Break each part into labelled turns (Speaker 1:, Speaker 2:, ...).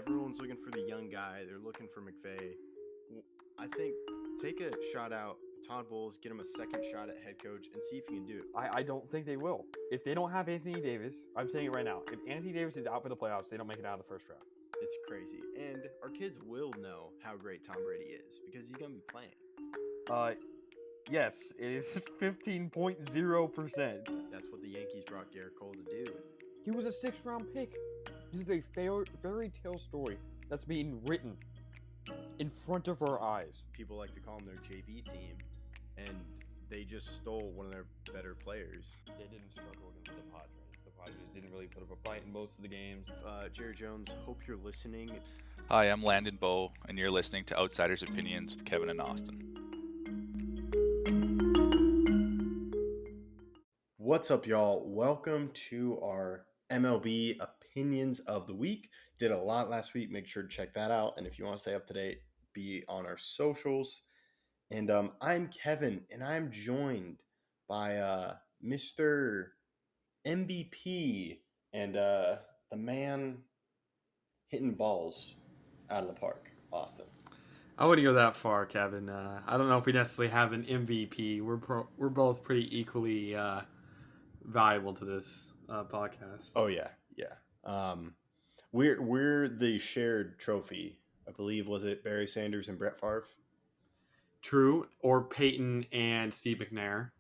Speaker 1: everyone's looking for the young guy. They're looking for McVay. I think take a shot out Todd Bowles, get him a second shot at head coach, and see if he can do it.
Speaker 2: I don't think they will. If they don't have Anthony Davis, I'm saying it right now. If Anthony Davis is out for the playoffs, they don't make it out of the first round.
Speaker 1: It's crazy. And our kids will know how great Tom Brady is because he's going to be playing.
Speaker 2: Yes, it is 15.0%.
Speaker 1: That's what the Yankees brought Garrett Cole to do.
Speaker 2: He was a 6th-round pick. This is a fairy tale story that's being written in front of our eyes.
Speaker 1: People like to call them their JV team, and they just stole one of their better players.
Speaker 2: They didn't struggle against the Padres. The Padres didn't really put up a fight in most of the games.
Speaker 1: Jerry Jones, hope you're listening.
Speaker 3: Hi, I'm Landon Bowe, and you're listening to Outsiders Opinions with Kevin and Austin.
Speaker 1: What's up, y'all? Welcome to our MLB Opinions of the Week. Did a lot last week. Make sure to check that out. And if you want to stay up to date, be on our socials. And I'm Kevin, and I'm joined by Mr. MVP and the man hitting balls out of the park, Austin.
Speaker 4: I wouldn't go that far, Kevin. I don't know if we necessarily have an MVP. We're both pretty equally valuable to this podcast.
Speaker 1: Oh yeah. We're the shared trophy. I believe, was it Barry Sanders and Brett Favre?
Speaker 4: True, or Peyton and Steve McNair.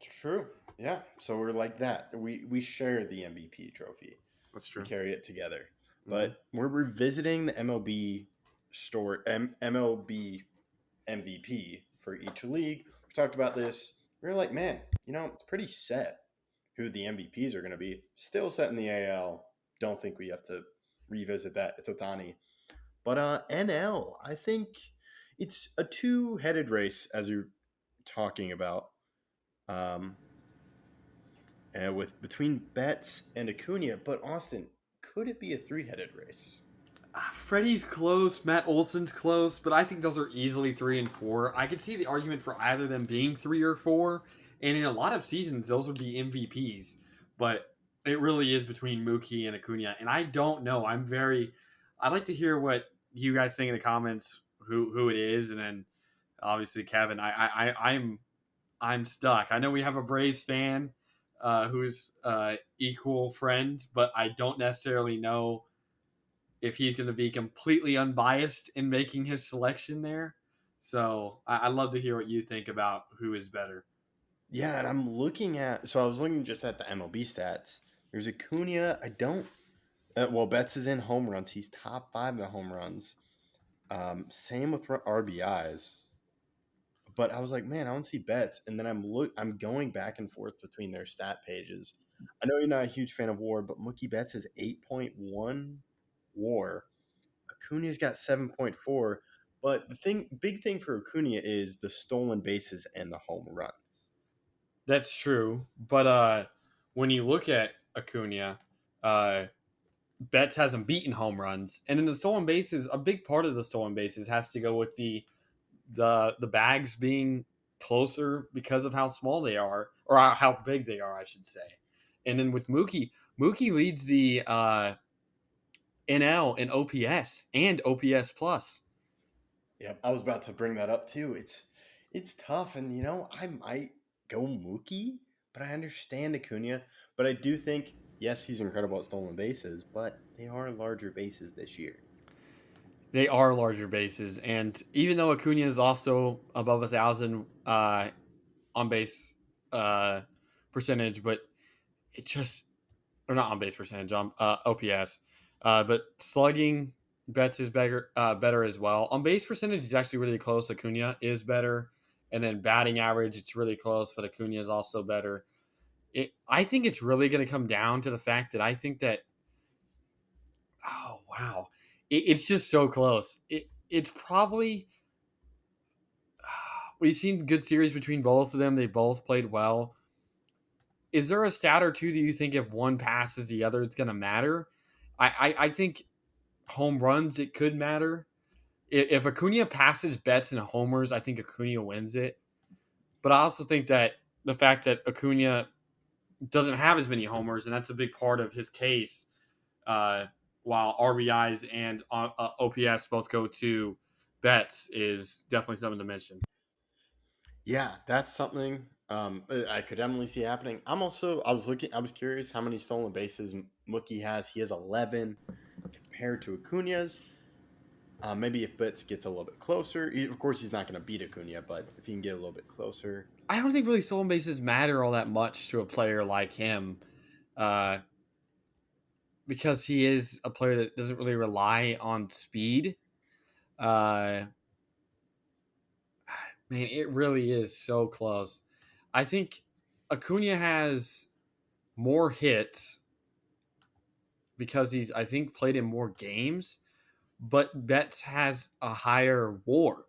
Speaker 1: True. Yeah. So we're like that. We share the MVP trophy.
Speaker 4: That's true.
Speaker 1: We carry it together. But we're revisiting the MLB MLB MVP for each league. We talked about this. We were like, man, it's pretty set who the MVPs are going to be. Still set in the AL. Don't think we have to revisit that. It's Ohtani. But NL, I think it's a two-headed race, as you're talking about, with between Betts and Acuna. But Austin, could it be a three-headed race?
Speaker 4: Freddie's close, Matt Olson's close, but I think those are easily 3 and 4. I could see the argument for either of them being 3 or 4, and in a lot of seasons, those would be MVPs. But it really is between Mookie and Acuna, and I don't know. I'd like to hear what you guys think in the comments, who it is, and then obviously Kevin. I'm stuck. I know we have a Braves fan who's equal friend, but I don't necessarily know if he's going to be completely unbiased in making his selection there. So I'd love to hear what you think about who is better.
Speaker 1: Yeah, and I was looking just at the MLB stats. There's Acuna. Betts is in home runs. He's top 5 in home runs. Same with RBIs. But I was like, man, I don't see Betts. And then I'm going back and forth between their stat pages. I know you're not a huge fan of WAR, but Mookie Betts is 8.1 WAR. Acuna's got 7.4. But the big thing for Acuna is the stolen bases and the home runs.
Speaker 4: That's true. But when you look at Acuna, Betts hasn't beaten home runs. And in the stolen bases, a big part of the stolen bases has to go with the bags being closer because of how small they are, or how big they are, I should say. And then with Mookie leads the NL in OPS and OPS plus.
Speaker 1: Yeah, I was about to bring that up too. It's tough, and I might go Mookie, but I understand Acuna. But I do think, yes, he's incredible at stolen bases, but they are larger bases this year.
Speaker 4: They are larger bases, and even though Acuna is also above 1,000 on base percentage, but it just, or not on base percentage, on OPS, but slugging, Betts is better as well. On base percentage, he's actually really close. Acuna is better, and then batting average, it's really close, but Acuna is also better. I think it's really going to come down to the fact that I think that, oh wow, it's just so close. It's probably, we've seen good series between both of them. They both played well. Is there a stat or two that you think if one passes the other, it's going to matter? I think home runs, it could matter. If Acuna passes Betts in homers, I think Acuna wins it. But I also think that the fact that Acuna doesn't have as many homers, and that's a big part of his case, while RBIs and OPS both go to Betts is definitely something to mention.
Speaker 1: Yeah, that's something I could definitely see happening. I was curious how many stolen bases Mookie has. He has 11 compared to Acuna's. Maybe if Betts gets a little bit closer, of course he's not going to beat Acuna, but if he can get a little bit closer.
Speaker 4: I don't think really stolen bases matter all that much to a player like him, because he is a player that doesn't really rely on speed. Man, it really is so close. I think Acuna has more hits because he's, I think, played in more games, but Betts has a higher WAR.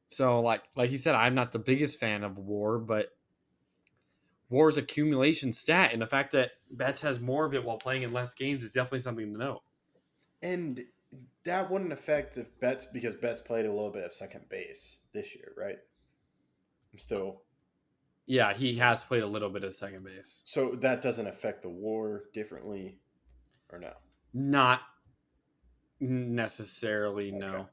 Speaker 4: So, like you said, I'm not the biggest fan of WAR, but WAR's accumulation stat, and the fact that Betts has more of it while playing in less games is definitely something to note.
Speaker 1: And that wouldn't affect because Betts played a little bit of second base this year, right? I'm still.
Speaker 4: Yeah, he has played a little bit of second base.
Speaker 1: So that doesn't affect the WAR differently, or no?
Speaker 4: Not necessarily,
Speaker 1: Okay.
Speaker 4: no.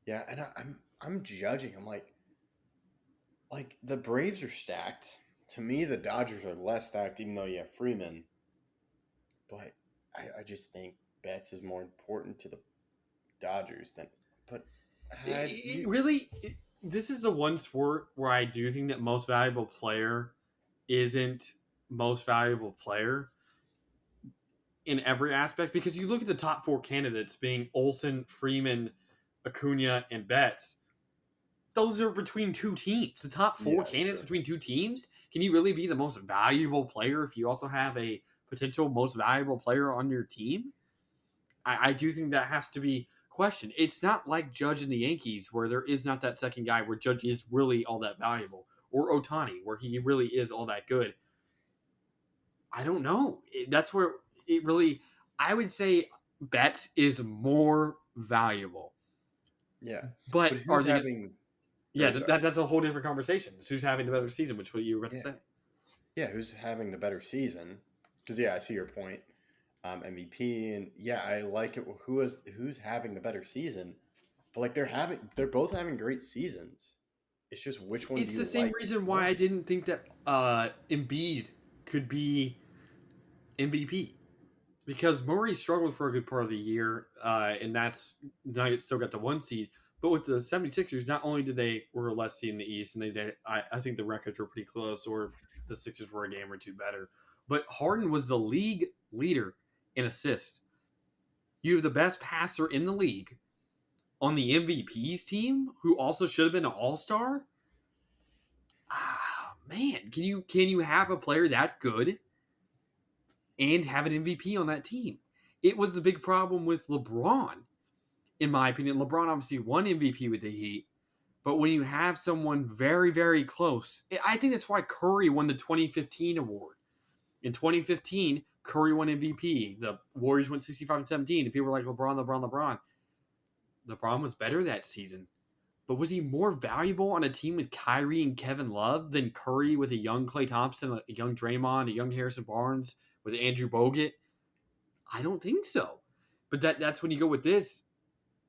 Speaker 1: Yeah, and I'm judging. I'm like the Braves are stacked. To me, the Dodgers are less stacked, even though you have Freeman. But I just think Betts is more important to the Dodgers than. But
Speaker 4: This is the one sport where I do think that most valuable player isn't most valuable player in every aspect, because you look at the top four candidates being Olsen, Freeman, Acuna, and Betts. Those are between two teams. The top four candidates between two teams. Can you really be the most valuable player if you also have a potential most valuable player on your team? I do think that has to be questioned. It's not like Judge and the Yankees, where there is not that second guy where Judge is really all that valuable, or Ohtani, where he really is all that good. I don't know. That's where it really. I would say Betts is more valuable.
Speaker 1: Yeah,
Speaker 4: but are
Speaker 1: who's
Speaker 4: they?
Speaker 1: having?
Speaker 4: Yeah, that's a whole different conversation. Who's having the better season? Which what you were about to say?
Speaker 1: Yeah, who's having the better season? Because I see your point. MVP, and I like it. Who's having the better season? But like they're both having great seasons. It's just which one.
Speaker 4: It's the same reason why I didn't think that Embiid could be MVP, because Murray struggled for a good part of the year, and that's Nuggets still got the 1 seed. But with the 76ers, not only did they were less seed in the East, and I think the records were pretty close, or the Sixers were a game or two better. But Harden was the league leader in assists. You have the best passer in the league on the MVP's team, who also should have been an All-Star. Man, can you have a player that good and have an MVP on that team? It was the big problem with LeBron, in my opinion. LeBron obviously won MVP with the Heat, but when you have someone very, very close, I think that's why Curry won the 2015 award. In 2015, Curry won MVP. The Warriors went 65-17, and people were like, LeBron. LeBron was better that season. But was he more valuable on a team with Kyrie and Kevin Love than Curry with a young Klay Thompson, a young Draymond, a young Harrison Barnes, with Andrew Bogut? I don't think so. But that's when you go with this.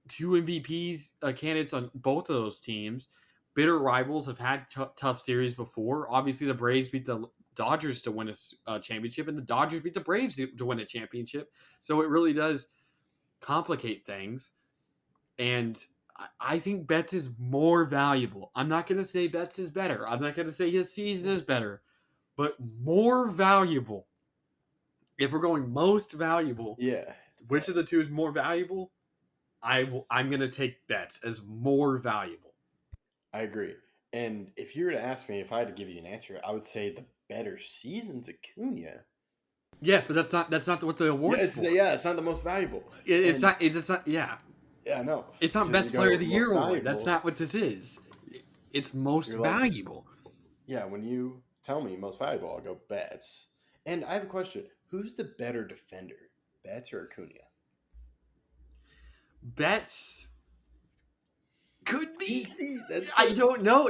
Speaker 4: 2 MVPs candidates on both of those teams. Bitter rivals, have had tough series before. Obviously, the Braves beat the Dodgers to win a championship, and the Dodgers beat the Braves to win a championship. So it really does complicate things. And I think Betts is more valuable. I'm not going to say Betts is better. I'm not going to say his season is better, but more valuable. If we're going most valuable, which of the two is more valuable? I'm going to take Betts as more valuable.
Speaker 1: I agree. And if you were to ask me if I had to give you an answer, I would say the better season's Acuna.
Speaker 4: Yes, but that's not what the award's for.
Speaker 1: It's not the most valuable.
Speaker 4: It's not. Yeah.
Speaker 1: Yeah, no.
Speaker 4: It's not best player of the year award. That's not what this is. It's most valuable.
Speaker 1: Yeah, when you tell me most valuable, I'll go Betts. And I have a question. Who's the better defender, Betts or Acuna?
Speaker 4: Betts could be. I don't know.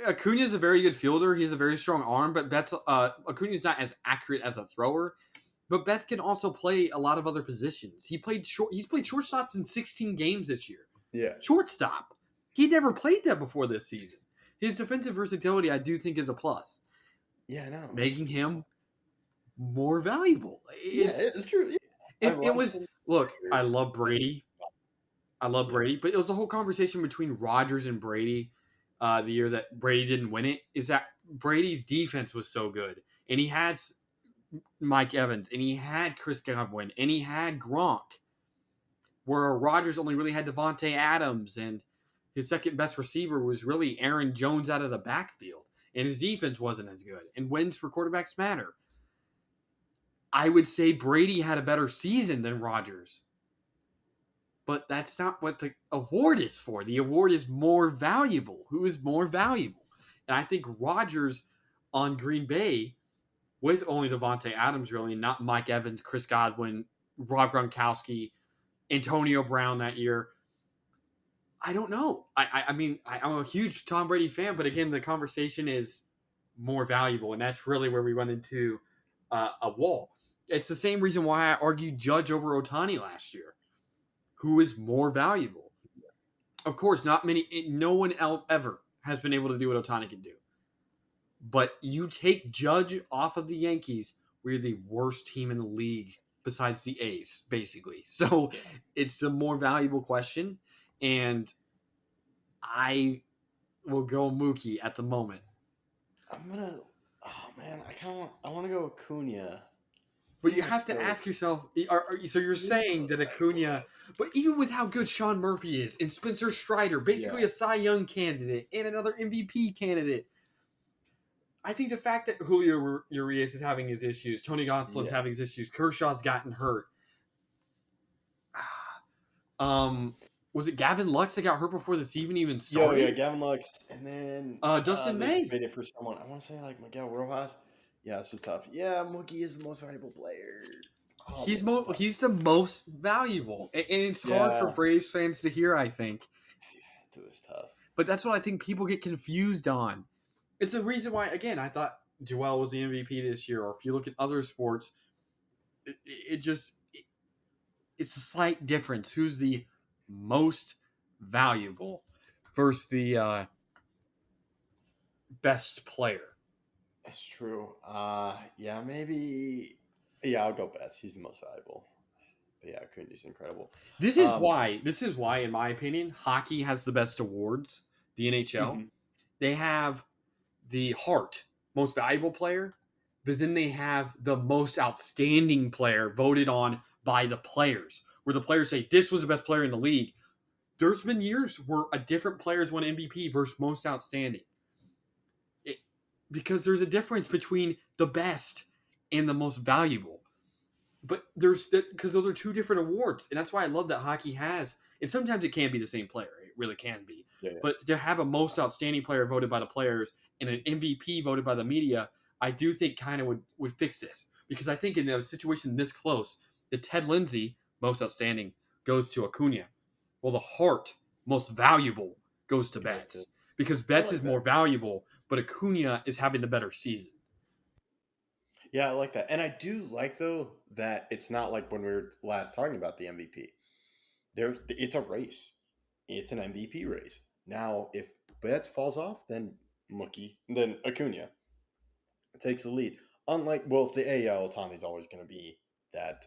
Speaker 4: Acuna's a very good fielder. He has a very strong arm, but Betts, Acuna's not as accurate as a thrower. But Betts can also play a lot of other positions. He's played shortstops in 16 games this year.
Speaker 1: Yeah.
Speaker 4: Shortstop. He never played that before this season. His defensive versatility, I do think, is a plus,
Speaker 1: Yeah, I know.
Speaker 4: making him more valuable.
Speaker 1: It's true. Yeah.
Speaker 4: It was. Look, I love Brady. But it was a whole conversation between Rodgers and Brady the year that Brady didn't win it. Is that Brady's defense was so good, and he had Mike Evans, and he had Chris Godwin, and he had Gronk, where Rodgers only really had Devontae Adams, and his second best receiver was really Aaron Jones out of the backfield, and his defense wasn't as good. And wins for quarterbacks matter. I would say Brady had a better season than Rodgers. But that's not what the award is for. The award is more valuable. Who is more valuable? And I think Rodgers on Green Bay, with only Devontae Adams, really, not Mike Evans, Chris Godwin, Rob Gronkowski, Antonio Brown that year. I don't know. I mean, I'm a huge Tom Brady fan, but again, the conversation is more valuable, and that's really where we run into a wall. It's the same reason why I argued Judge over Ohtani last year. Who is more valuable? Of course, no one ever has been able to do what Ohtani can do. But you take Judge off of the Yankees, we're the worst team in the league besides the A's, basically. So it's the more valuable question, and I will go Mookie at the moment.
Speaker 1: I want to go Acuna.
Speaker 4: But you have to ask yourself, so you're saying that Acuna, but even with how good Sean Murphy is, and Spencer Strider, basically a Cy Young candidate, and another MVP candidate, I think the fact that Julio Urias is having his issues, Tony Gonsolin's having his issues, Kershaw's gotten hurt. Was it Gavin Lux that got hurt before the season even started?
Speaker 1: Yeah, Gavin Lux, and then
Speaker 4: Dustin May.
Speaker 1: Traded for someone. I want to say like Miguel Rojas. Yeah, this was tough. Yeah, Mookie is the most valuable player. Oh,
Speaker 4: he's the most valuable, and it's hard for Braves fans to hear, I think.
Speaker 1: It was tough.
Speaker 4: But that's what I think people get confused on. It's the reason why, again, I thought Joel was the MVP this year, or if you look at other sports, it's a slight difference. Who's the most valuable versus the best player?
Speaker 1: That's true. Maybe. Yeah, I'll go Betts. He's the most valuable. But yeah, Acuna's incredible.
Speaker 4: This is why, in my opinion, hockey has the best awards. The NHL,
Speaker 1: Mm-hmm.
Speaker 4: They have the Hart, most valuable player, but then they have the most outstanding player voted on by the players, where the players say this was the best player in the league. There's been years where a different player's won MVP versus most outstanding. Because there's a difference between the best and the most valuable. But because those are two different awards. And that's why I love that hockey has, and sometimes it can be the same player. It really can be. Yeah. But to have a most outstanding player voted by the players and an MVP voted by the media, I do think kind of would fix this. Because I think in a situation this close, the Ted Lindsay, most outstanding, goes to Acuna. Well, the Hart, most valuable, goes to Betts. Because Betts is more valuable, but Acuna is having the better season.
Speaker 1: Yeah, I like that. And I do like, though, that it's not like when we were last talking about the MVP. It's a race. It's an MVP race. Now, if Betts falls off, then Acuna takes the lead. Unlike, the AL, Ohtani's always going to be that.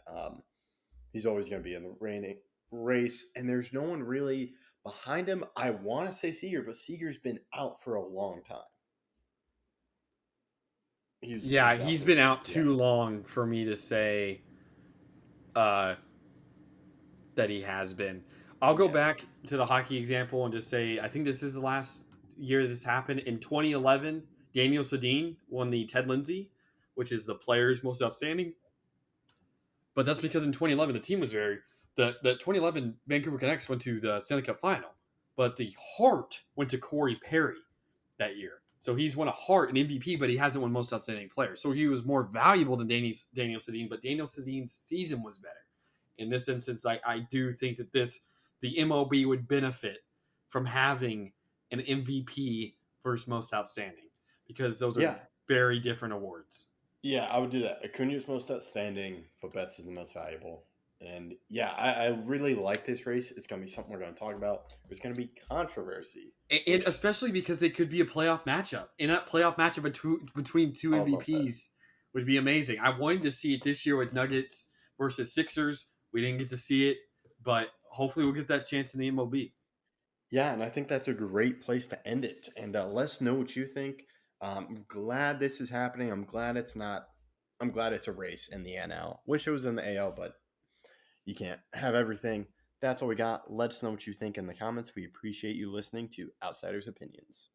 Speaker 1: He's always going to be in the race, and there's no one really behind him. I want to say Seager, but Seager's been out for a long time.
Speaker 4: He's been out too long for me to say that he has been. I'll go back to the hockey example and just say I think this is the last year this happened. In 2011, Daniel Sedin won the Ted Lindsay, which is the player's most outstanding. But that's because in 2011, the team was the 2011 Vancouver Canucks went to the Stanley Cup final. But the Hart went to Corey Perry that year. So he's won a Hart, an MVP, but he hasn't won most outstanding player. So he was more valuable than Daniel Sedin, but Daniel Sedin's season was better. In this instance, I do think that the MLB would benefit from having an MVP versus most outstanding because those are very different awards.
Speaker 1: Yeah, I would do that. Acuna's most outstanding, but Betts is the most valuable. And yeah, I really like this race. It's going to be something we're going to talk about. There's going to be controversy.
Speaker 4: And especially because they could be a playoff matchup. And that playoff matchup between two
Speaker 1: I love that.
Speaker 4: MVPs would be amazing. I wanted to see it this year with Nuggets versus Sixers. We didn't get to see it, but hopefully we'll get that chance in the MLB.
Speaker 1: Yeah, and I think that's a great place to end it. And let us know what you think. I'm glad this is happening. I'm glad it's not. I'm glad it's a race in the NL. Wish it was in the AL, but you can't have everything. That's all we got. Let us know what you think in the comments. We appreciate you listening to Outsiders Opinions.